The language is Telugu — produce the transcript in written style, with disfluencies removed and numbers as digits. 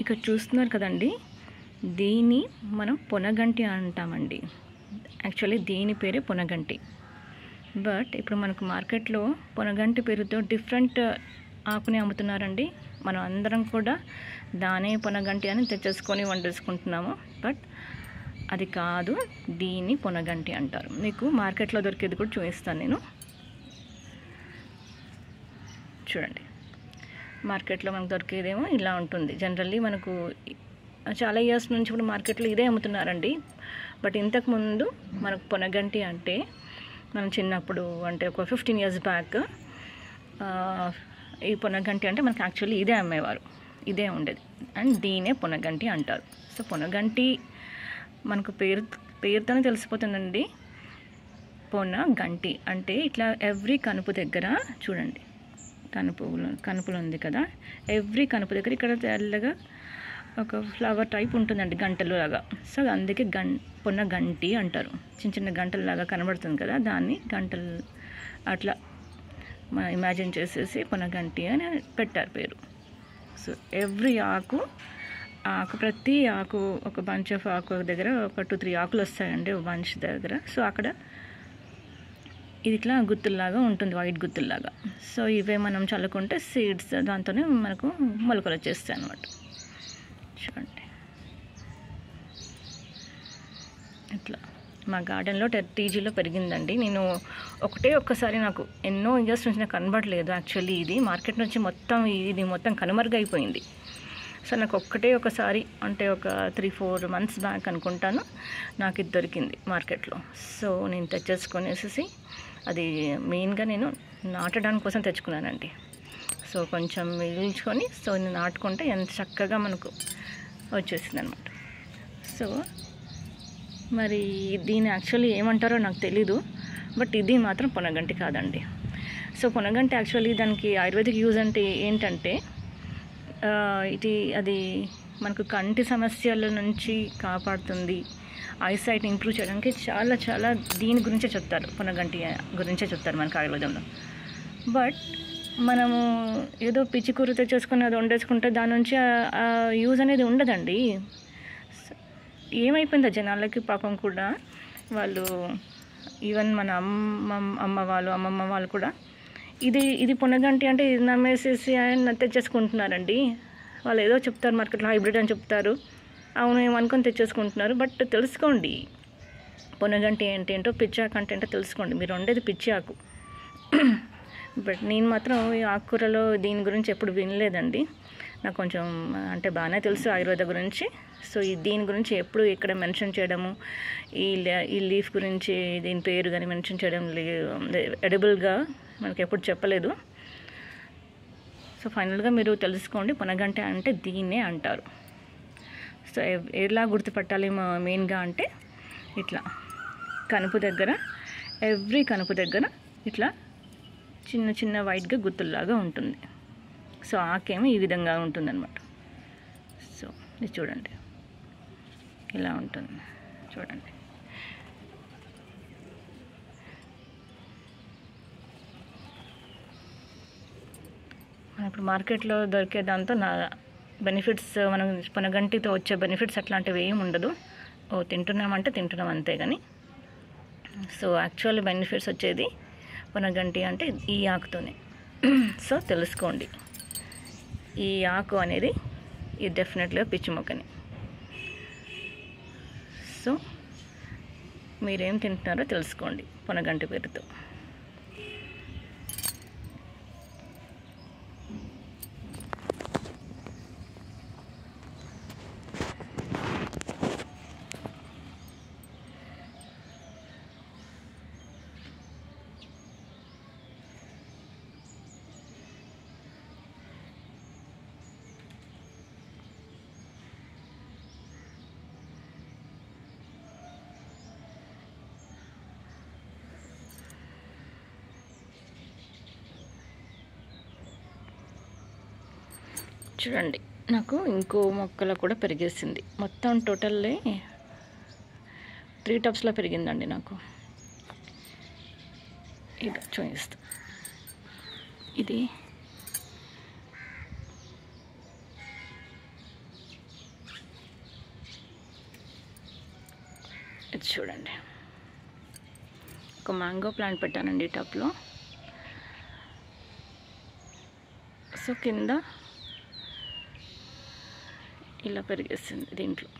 ఇక్కడ చూస్తున్నారు కదండి, దీన్ని మనం పొనగంటి అంటామండి. యాక్చువల్లీ దీని పేరే పొనగంటి. బట్ ఇప్పుడు మనకు మార్కెట్లో పొనగంటి పేరుతో డిఫరెంట్ ఆకుని అమ్ముతున్నారండి. మనం అందరం కూడా దానే పొనగంటి అని తెచ్చేసుకొని వండేసుకుంటున్నాము. బట్ అది కాదు, దీన్ని పొనగంటి అంటారు. మీకు మార్కెట్లో దొరికేది కూడా చూపిస్తాను నేను. చూడండి, మార్కెట్లో మనకు దొరికేదేమో ఇలా ఉంటుంది. జనరల్లీ మనకు చాలా ఇయర్స్ నుంచి ఇప్పుడు మార్కెట్లో ఇదే అమ్ముతున్నారండి. బట్ ఇంతకుముందు మనకు పొనగంటి అంటే మనం చిన్నప్పుడు అంటే ఒక 15 years బ్యాక్ ఈ పొనగంటి అంటే మనకు యాక్చువల్లీ ఇదే అమ్మేవారు, ఇదే ఉండేది. అండ్ దీనే పొనగంటి అంటారు. సో పొనగంటి మనకు పేరుతోనే తెలిసిపోతుందండి. పొనగంటి అంటే ఇట్లా ఎవ్రీ కనుపు దగ్గర చూడండి, కనుపులు ఉంది కదా, ఎవ్రీ కనుపు దగ్గర ఇక్కడ తెల్లగా ఒక ఫ్లవర్ టైప్ ఉంటుందండి, గంటలు లాగా. సో అందుకే పొనగంటి అంటారు. చిన్న చిన్న గంటలలాగా కనబడుతుంది కదా, దాన్ని గంటలు అట్లా మనం ఇమాజిన్ చేసేసి పొనగంటి అని పెట్టారు పేరు. సో ఎవ్రీ ప్రతి ఆకు ఒక బంచ్ ఆఫ్ ఆకు దగ్గర ఒక 2-3 ఆకులు వస్తాయండి ఒక బంచ్ దగ్గర. సో అక్కడ ఇది ఇట్లా గుత్తుల్లాగా ఉంటుంది, వైట్ గుత్తుల్లాగా. సో ఇవే మనం చల్లుకుంటే సీడ్స్, దాంతోనే మనకు మొలకలు వచ్చేస్తాయి అన్నమాట. చూడండి, ఇట్లా మా గార్డెన్లో టీజీలో పెరిగిందండి. నేను ఒక్కసారి నాకు ఎన్నో ఇయర్స్ నుంచి నాకు కనబడలేదు. యాక్చువల్లీ ఇది మార్కెట్ నుంచి ఇది మొత్తం కనుమరుగైపోయింది. సో నాకు ఒకసారి అంటే ఒక 3-4 months బ్యాక్ అనుకుంటాను, నాకు ఇది దొరికింది మార్కెట్లో. సో నేను తెచ్చేసుకొనేసి అది మెయిన్గా నేను నాటడానికి కోసం తెచ్చుకున్నానండి. సో కొంచెం మిగిల్చుకొని సో నేను నాటుకుంటే ఎంత చక్కగా మనకు వచ్చేసింది అనమాట. సో మరి దీన్ని యాక్చువల్లీ ఏమంటారో నాకు తెలీదు. బట్ ఇది మాత్రం పొనగంటి కాదండి. సో పొనగంటి యాక్చువల్లీ దానికి ఆయుర్వేదిక్ యూజ్ అంటే ఏంటంటే అది మనకు కంటి సమస్యల నుంచి కాపాడుతుంది, ఐసైట్ ఇంప్రూవ్ చేయడానికి చాలా చాలా దీని గురించే చెప్తారు, పొనగంటి గురించే చెప్తారు మనకు ఆయుర్వేదంలో. బట్ మనము ఏదో పిచ్చి కూర తెచ్చేసుకుని అది వండేసుకుంటే దాని నుంచి యూజ్ అనేది ఉండదండి. ఏమైపోయిందో జనాలకి పాపం కూడా, వాళ్ళు ఈవెన్ మన అమ్మమ్మ వాళ్ళు కూడా ఇది పొనగంటి అంటే ఇది నమ్మేసేసి ఆయన తెచ్చేసుకుంటున్నారండి. వాళ్ళు ఏదో చెప్తారు మార్కెట్లో హైబ్రిడ్ అని చెప్తారు, అవును ఏమనుకొని తెచ్చేసుకుంటున్నారు. బట్ తెలుసుకోండి పొనగంటి ఏంటో, పిచ్చి ఆకు అంటే ఏంటో తెలుసుకోండి. మీరు వండేది పిచ్చి ఆకు. బట్ నేను మాత్రం ఈ ఆకుకూరలో దీని గురించి ఎప్పుడు వినలేదండి. నాకు కొంచెం అంటే బాగానే తెలుసు ఆయుర్వేద గురించి. సో దీని గురించి ఎప్పుడు ఇక్కడ మెన్షన్ చేయడము, ఈ లీఫ్ గురించి దీని పేరు కానీ మెన్షన్ చేయడం ఎడిబుల్గా మనకి ఎప్పుడు చెప్పలేదు. సో ఫైనల్గా మీరు తెలుసుకోండి, పొనగంటి అంటే దీన్నే అంటారు. సో ఎలా గుర్తుపట్టాలి మెయిన్గా అంటే ఇట్లా ఎవ్రీ కనుపు దగ్గర ఇట్లా చిన్న చిన్న వైట్గా గుత్తుల్లాగా ఉంటుంది. సో ఆకేమో ఈ విధంగా ఉంటుందన్నమాట. సో ఇది చూడండి, ఇలా ఉంటుంది చూడండి. మనం ఇప్పుడు మార్కెట్లో దొరికే దాంతో బెనిఫిట్స్, మనం పొనగంటితో వచ్చే బెనిఫిట్స్ అట్లాంటివి ఏమి ఉండదు. తింటున్నామంటే తింటున్నాం అంతే కానీ. సో యాక్చువల్ బెనిఫిట్స్ వచ్చేది పొనగంటి అంటే ఈ ఆకుతోనే. సో తెలుసుకోండి, ఈ ఆకు అనేది ఇది డెఫినెట్గా పిచ్చి మొక్కని. సో మీరేం తింటున్నారో తెలుసుకోండి పొనగంటి పేరుతో. చూడండి, నాకు ఇంకో మొక్కలో కూడా పెరిగేసింది. మొత్తం టోటల్లీ 3 tubsలో పెరిగిందండి నాకు. ఇది చూపిస్తా. ఇది ఇది చూడండి, ఒక మ్యాంగో ప్లాంట్ పెట్టానండి టబ్లో. సో కింద ఇలా పెరిగేస్తుంది దీంట్లో.